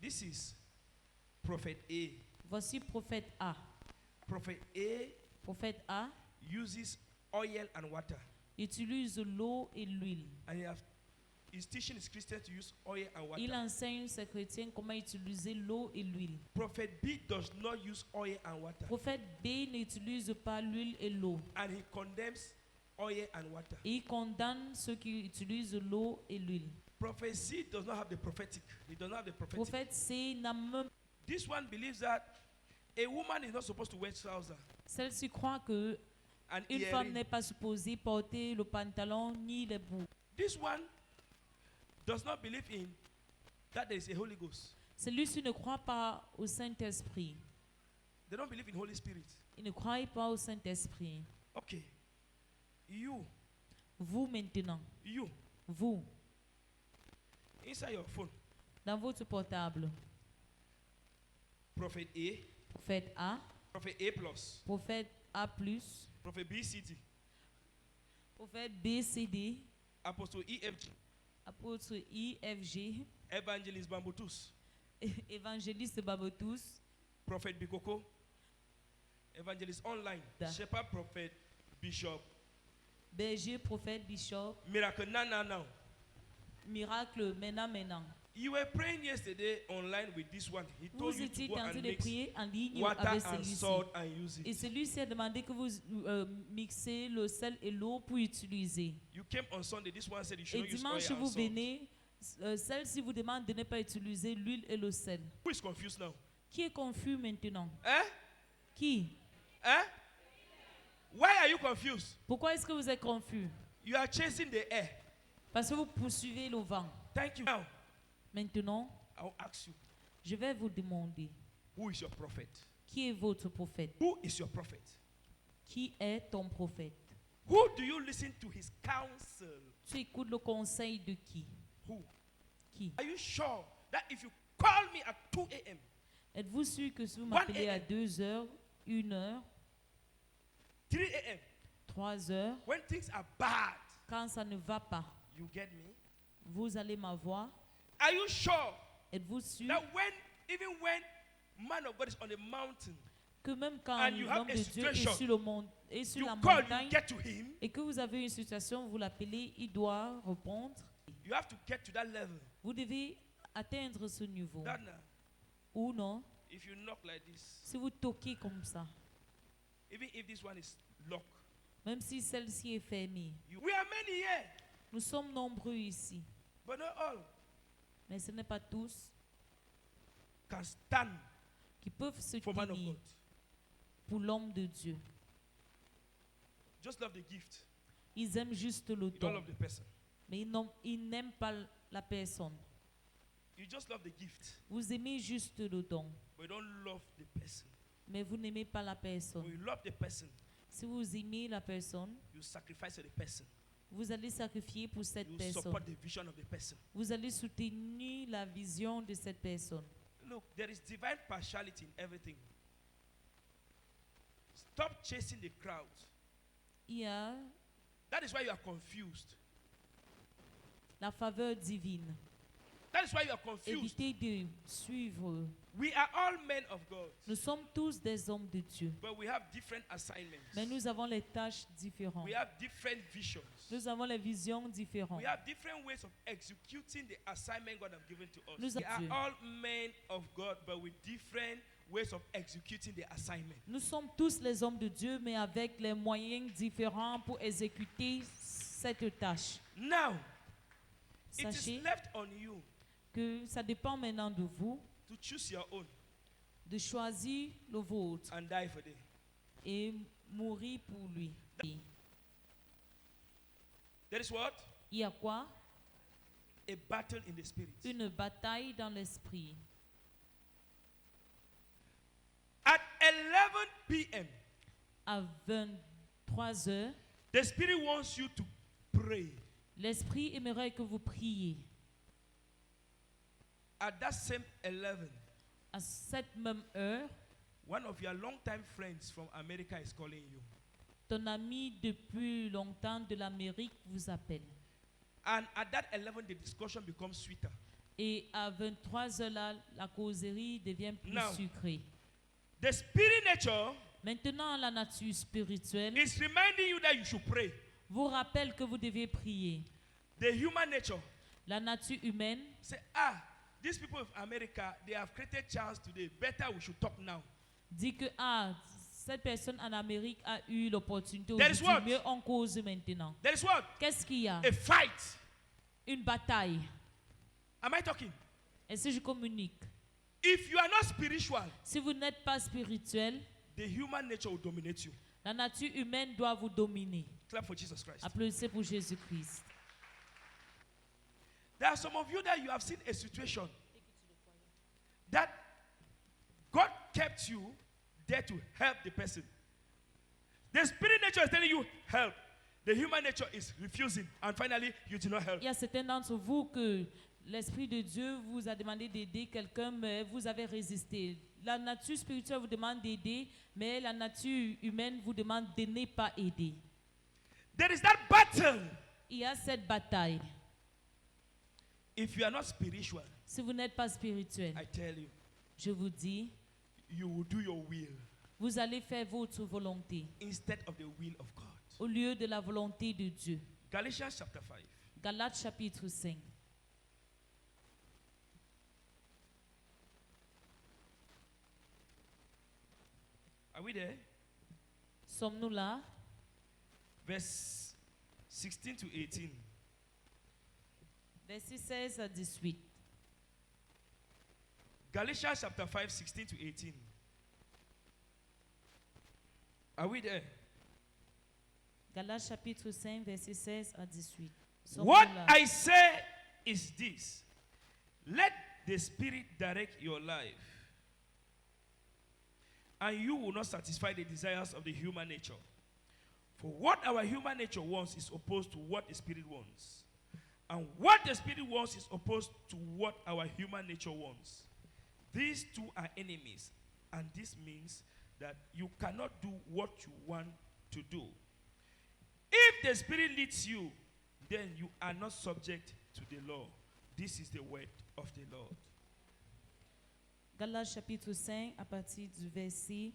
This is Prophet A. Voici prophète A. Prophet A Prophète A uses oil and water. utilise l'eau et l'huile. And he's teaching his Christians to use oil and water. Il enseigne ses chrétiens comment utiliser l'eau et l'huile. Prophet B does not use oil and water. Prophète B n'utilise pas l'huile et l'eau. And he condemns oil and water. Et il condamne ceux qui utilisent l'eau et l'huile. Prophet C does not have the prophetic. He does not have the prophetic. Prophète C n'a même. This one believes that a woman is not supposed to wear trousers. Celle-ci croit que And une earring. femme n'est pas supposée porter le pantalon ni les bouts. This one does not believe in that there is a Holy Ghost. Celui-ci ne croit pas au Saint-Esprit. They don't believe in Holy Spirit. Il ne croit pas au Saint-Esprit. Okay. You, Vous maintenant, vous, inside your phone, dans votre portable, Prophet A, prophète A, Prophet A plus, prophète A+, Prophet B CT, prophète B, C, D, Apostle EFG, apôtre I, F, G, Evangelist Bambutus, évangéliste Babotous, Prophet Bikoko, Evangelist Online, Da. Shepherd Prophet Bishop, berger, prophète, bishop, Miracle now. miracle, maintenant. You were praying yesterday online with this one. He told Vous you to étiez go en train and de mix prier en ligne water avec and celui-ci. salt and use Et it. celui-ci a demandé que vous mixez le sel et l'eau pour utiliser. You came on Sunday. This one said you Et should not use dimanche, oil and vous salt. venez, celle-ci vous demande de ne pas utiliser l'huile et le sel. Who is confused now? Qui est confus maintenant? Eh? Qui? Eh? Why are you confused? Pourquoi est-ce que vous êtes confus? You are chasing the air. Parce que vous poursuivez le vent. Thank you. Now, Maintenant, I'll ask you, je vais vous demander, who is your prophet? qui est votre prophète? Who is your prophet? Qui est ton prophète? Who do you listen to his counsel? Tu écoutes le conseil de qui? Who? Qui? Are you sure that if you call me at 2 a.m., Êtes-vous sûr que si vous m'appelez à 2 heures, 1 heure, 3 a.m., 3 heures, when things are bad, quand ça ne va pas, you get me? vous allez m'avoir? Are you sure Êtes-vous sûr that even when man of God is on the mountain, que même quand and you have l'homme a de Dieu est situation, sur, le monde, est sur you la call, you montagne get to him, et que vous avez une situation, vous l'appelez, il doit répondre. you have to get to that level. Vous devez atteindre ce niveau. That now, Ou non, if you knock like this, si vous toquez comme ça, even if this one is locked, même si celle-ci est fermée. we are many here, Nous sommes nombreux ici, but not all mais ce n'est pas tous can stand qui peuvent se for man of tenir God. pour l'homme de Dieu. Just love the gift. Ils aiment juste le You don't don, love the person. mais ils n'aiment pas la personne. You just love the gift, Vous aimez juste le don, but you don't love the person. mais vous n'aimez pas la When personne. you love the person, Si vous aimez la personne, you sacrifice for the person. vous allez sacrifier pour cette You personne. support the vision of the person. Vous allez soutenir la vision de cette personne. Look, there is divine partiality in everything. Stop chasing the crowd. Il y a That is why you are confused. la faveur divine. That is why you are confused. Évitez de suivre. We are all men of God, Nous sommes tous des hommes de Dieu, but we have different assignments. mais nous avons les tâches différentes. We have different visions. Nous avons les visions différentes. We have different ways of executing the assignment God has given to us. Nous We are avons- all men of God, but with different ways of executing the assignment. Nous sommes tous les hommes de Dieu, mais avec les moyens différents pour exécuter cette tâche. Now, it Sachez is left on you que ça dépend maintenant de vous to choose your own de choisir le vôtre and die for them. et mourir pour lui. There is what? Il y a quoi? A battle in the spirit. Une bataille dans l'esprit. At 11 p.m., À 23 heures, the spirit wants you to pray. l'esprit aimerait que vous priez. At that same 11, À cette même heure, one of your longtime friends from America is calling you. ton ami depuis longtemps de l'Amérique vous appelle. And at that 11, the discussion becomes sweeter. Et à 23 heures là, la causerie devient plus Now. sucrée. The spirit nature Maintenant, la nature spirituelle is reminding you that you should pray. vous rappelle que vous devez prier. The human nature La nature humaine say, these people of America, they have created chance today. Better we should talk now. dit que cette personne en Amérique a eu l'opportunité There is what? aujourd'hui. Mieux on cause maintenant. There is what? Qu'est-ce qu'il y a? A fight. Une bataille. Am I talking? Est-ce que je communique? If you are not spiritual, Si vous n'êtes pas spirituel, the human nature will dominate you. la nature humaine doit vous dominer. Clap for Jesus Christ. Applaudissez pour Jésus-Christ. There are some of you that you have seen a situation that God kept you there to help the person. The spirit nature is telling you help. The human nature is refusing. And finally, you do not help. Il y a certains d'entre vous que l'Esprit de Dieu vous a demandé d'aider quelqu'un, mais vous avez résisté. La nature spirituelle vous demande d'aider, mais la nature humaine vous demande de ne pas aider. There is that battle. Il y a cette bataille. If you are not spiritual, Si vous n'êtes pas spirituel, I tell you, je vous dis, you will do your will vous allez faire votre volonté instead of the will of God. au lieu de la volonté de Dieu. Galatians chapter 5. Galates chapitre 5. Are we there? Sommes-nous là? Verse 16 to 18. Verset 16 à 18. Galatians chapter 5, 16 to 18. Are we there? Galates chapitre 5, verset 16 à 18. What Sommes-nous là? I say is this: let the Spirit direct your life, and you will not satisfy the desires of the human nature. For what our human nature wants is opposed to what the Spirit wants, and what the Spirit wants is opposed to what our human nature wants. These two are enemies, and this means that you cannot do what you want to do. If the Spirit leads you, then you are not subject to the law. This is the word of the Lord. Galates chapitre 5 à partir du verset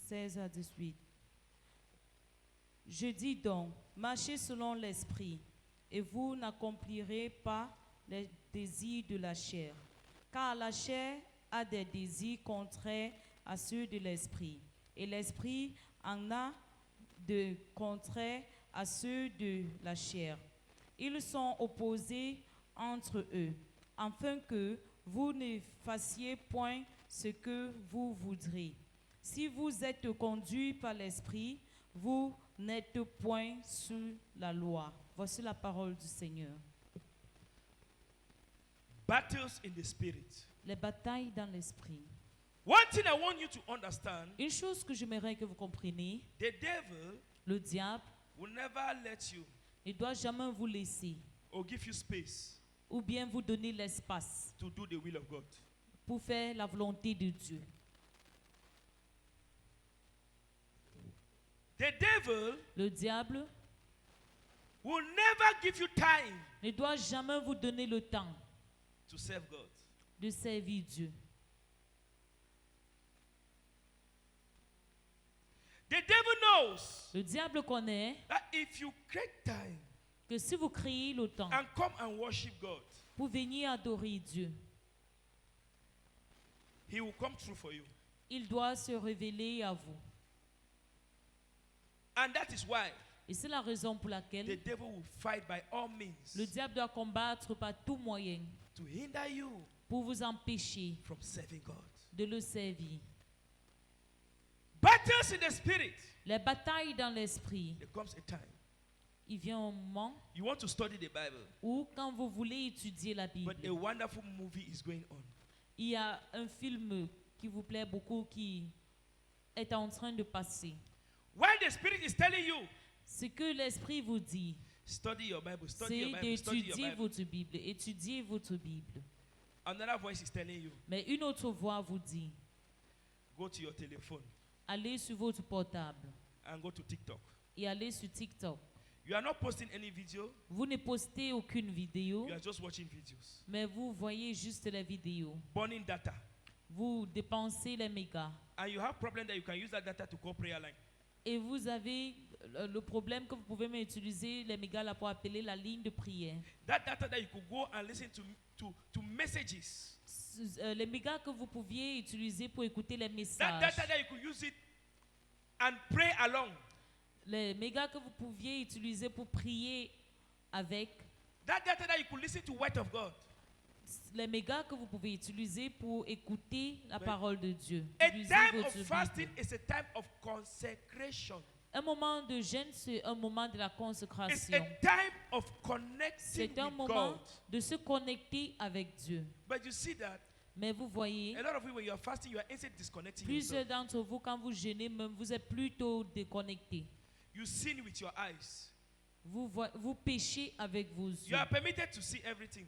16 à 18. Je dis donc, marchez selon l'esprit, et vous n'accomplirez pas les désirs de la chair. Car la chair a des désirs contraires à ceux de l'esprit, et l'esprit en a de contraires à ceux de la chair. Ils sont opposés entre eux, afin que vous ne fassiez point ce que vous voudrez. Si vous êtes conduits par l'esprit, vous n'êtes point sous la loi. Voici la parole du Seigneur. Battles in the spirit. Les batailles dans l'esprit. One thing I want you to understand, Une chose que j'aimerais que vous compreniez, the devil le diable will never let you ne doit jamais vous laisser or give you space ou bien vous donner l'espace to do the will of God. pour faire la volonté de Dieu. The devil Le diable will never give you time ne doit jamais vous donner le temps to serve God. de servir Dieu. The devil knows Le diable connaît that if you create time que si vous créez le temps and come and worship God, pour venir adorer Dieu, He will come through for you. il doit se révéler à vous. And that is why Et c'est la raison pour the laquelle devil will fight by all means le diable doit combattre par tout moyen to hinder you pour vous empêcher from serving God. de le servir. Battles in the spirit. Les batailles dans l'esprit, There comes a time il vient un moment you want to study the Bible, où quand vous voulez étudier la Bible, but a wonderful movie is going on. il y a un film qui vous plaît beaucoup qui est en train de passer. When the spirit is telling you, Ce que l'esprit vous dit, study your Bible, study c'est your Bible, study your d'étudier Bible. votre Bible, étudier votre Bible. Another voice is telling you, Mais une autre voix vous dit, go to your telephone allez sur votre portable and go to TikTok. et allez sur TikTok. You are not posting any video. Vous ne postez aucune vidéo, You are just watching videos. mais vous voyez juste les vidéos. Burning data. Vous dépensez les mégas. And you have problem that you can use that data to call prayer line. Et vous avez le problème que vous pouvez même utiliser les mégas là pour appeler la ligne de prière. That data that you could go and listen to messages. Les mégas que vous pouviez utiliser pour écouter les That messages. data that you could use it and pray along. Les mégas que vous pouviez utiliser pour prier avec. That data that you could listen to word of God. Les mégas que vous pouvez utiliser pour écouter la Mais- parole de Dieu. A Lisez time votre of Bible. fasting is a time of consecration. Un moment de jeûne, c'est un moment de la It's a consécration. time of connecting C'est un with moment God. de se connecter avec Dieu. But you see that Mais vous voyez, a lot of you, when you are fasting, you are instantly disconnecting plusieurs yourself. d'entre vous, quand vous jeûnez, même vous êtes plutôt déconnectés. You sin with your eyes. Vous péchez avec vos You yeux. are permitted to see everything.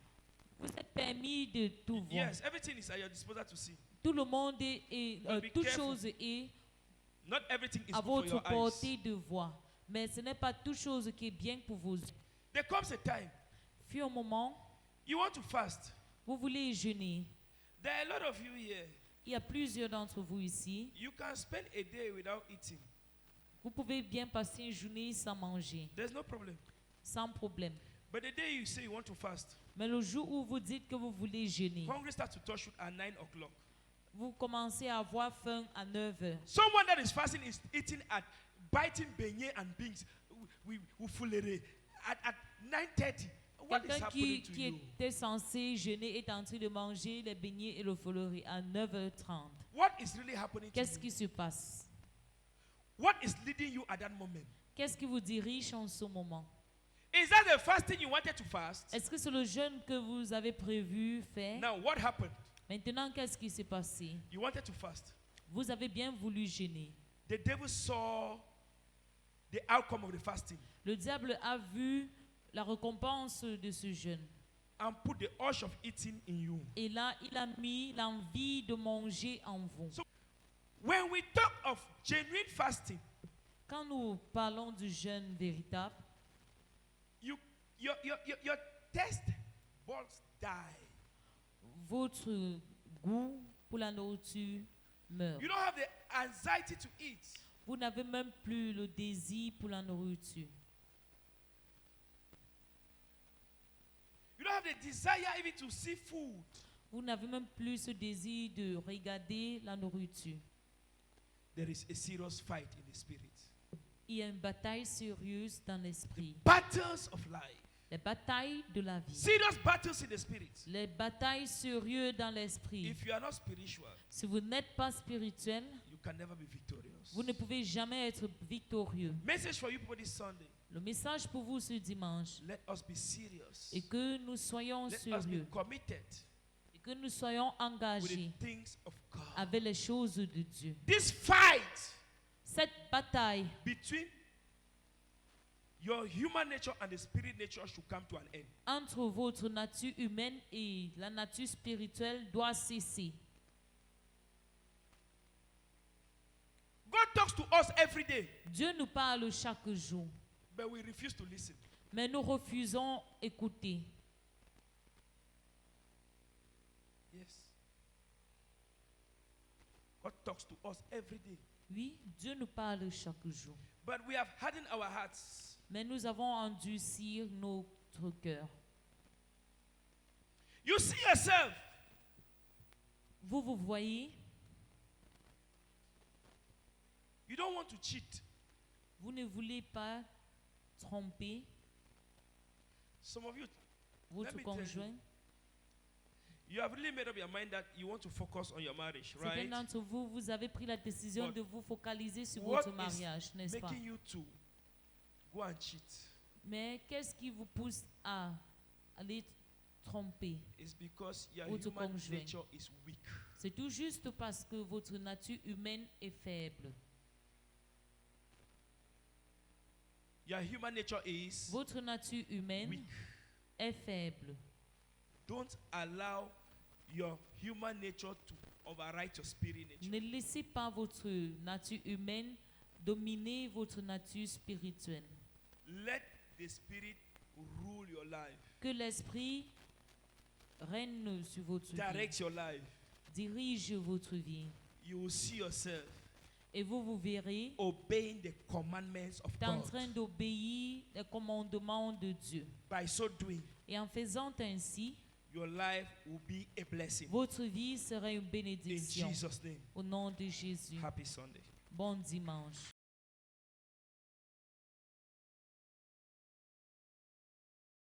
Vous êtes permis de tout voir. Yes, everything is at your disposal to see. Tout le monde But be toute careful. chose est Not everything is à good for votre your eyes. portée de voir. Mais ce n'est pas toute chose qui est bien pour vos yeux. There comes a time Puis un moment, you want to fast. vous voulez jeûner. There are a lot of you here. Il y a plusieurs d'entre vous ici. You can spend a day without eating. Vous pouvez bien passer une journée sans manger, There's no problem. sans problème. But the day you say you want to fast, Mais le jour où vous dites que vous voulez jeûner, hungry starts to touch you at 9 o'clock. vous commencez à avoir faim à 9 heures. Someone that is fasting is eating at biting beignet and beans at 9:30. What is Quelqu'un happening to qui you? était censé jeûner est en train de manger les beignets et le folerie à 9h30. What is really happening to Qu'est-ce you? qui se passe? What is leading you at that moment? Qu'est-ce qui vous dirige en ce moment? Is that the fasting you wanted to fast? Est-ce que c'est le jeûne que vous avez prévu faire? Now, what happened? Maintenant, qu'est-ce qui s'est passé? You wanted to fast. Vous avez bien voulu jeûner. The devil saw the outcome of the fasting Le diable a vu la récompense de ce jeûne. and put the urge of eating in you. Et là, il a mis l'envie de manger en vous. So, when we talk of genuine fasting, Quand nous parlons du jeûne véritable, your taste buds die. votre goût pour la nourriture meurt. You don't have the anxiety to eat. Vous n'avez même plus le désir pour la nourriture. You don't have the desire even to see food. Vous n'avez même plus ce désir de regarder la nourriture. There is a serious fight in the spirit. Il y a une bataille sérieuse dans l'esprit. Battles of life. Les batailles de la vie. Serious battles in the spirit. Les batailles sérieuses dans l'esprit. If you are not spiritual, Si vous n'êtes pas spirituel, you can never be victorious. vous ne pouvez jamais être victorieux. Message for you people this Sunday. Le message pour vous ce dimanche Let us be serious. est que nous soyons Let us be sérieux committed et que nous soyons with engagés the things of God. avec les choses de Dieu. This fight Cette bataille between your human nature and the spirit nature should come to an end. entre votre nature humaine et la nature spirituelle doit cesser. God talks to us every day, Dieu nous parle chaque jour, but we refuse to listen. mais nous refusons écouter. Yes. God talks to us every day, Oui, Dieu nous parle chaque jour, but we have hardened our hearts. mais nous avons endurci notre cœur. You see yourself. Vous voyez, You don't want to cheat. vous ne voulez pas tromper Some of you, votre Let me tell you, conjoint. you have really made up your mind that you want to focus on your marriage, right? Certains d'entre vous, vous avez pris la décision But de vous focaliser sur what votre is mariage, n'est-ce pas? making you to go and cheat Mais qu'est-ce qui vous pousse à aller tromper? is because your Votre human conjoint. nature is weak. C'est tout juste parce que votre nature humaine est faible. Your human nature is Votre nature humaine weak. est faible. Don't allow your human nature to override your spirit nature. Ne laissez pas votre nature humaine dominer votre nature spirituelle. Let the Spirit rule your life, Que l'Esprit règne sur votre vie, direct your life. dirige votre vie. You will see yourself Et vous verrez obeying the commandments of en God. train d'obéir les commandements de Dieu. By so doing, Et en faisant ainsi, your life will be a blessing. votre vie sera une In bénédiction. Jesus' name, Au nom de Jésus. happy Sunday. Bon dimanche.